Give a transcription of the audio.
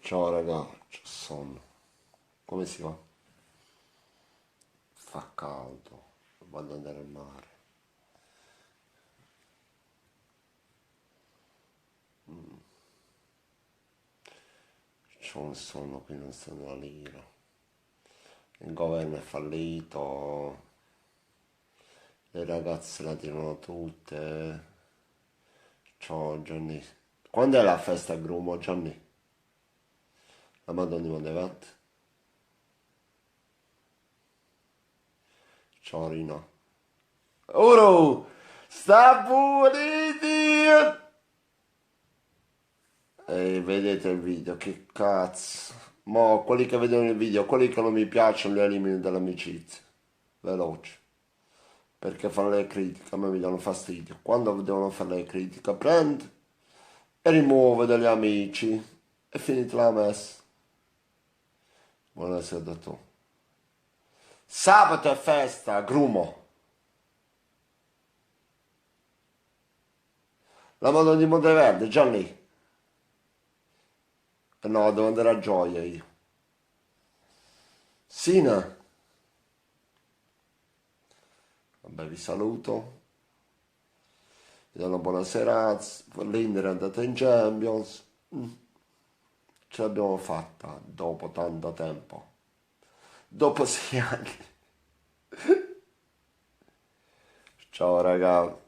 Ciao raga, c'ho sonno. Come si va? Fa caldo, voglio andare al mare. C'ho un sonno qui, non sta una lira. Il governo è fallito, le ragazze la tirano tutte. Ciao Gianni. Quando è la festa a Grumo, Gianni? La Madonna di Montevat? Ciao Rina. Oro! Sta puliti! E vedete il video, che cazzo. Mo, quelli che vedono il video, quelli che non mi piacciono li elimino dall'amicizia. Veloce. Perché fanno le critiche, a me mi danno fastidio. Quando devono fare le critiche, prendo e rimuovo dagli amici. E finita la messa. Buonasera da tu. Sabato è festa, Grumo. La Madonna di Monteverde, già lì. No, devo andare a Gioia io. Sina. Vabbè, vi saluto. Vi do una buona serata. L'Inter è andata in Champions. Ce l'abbiamo fatta dopo tanto tempo. Dopo 6 anni. Ciao raga.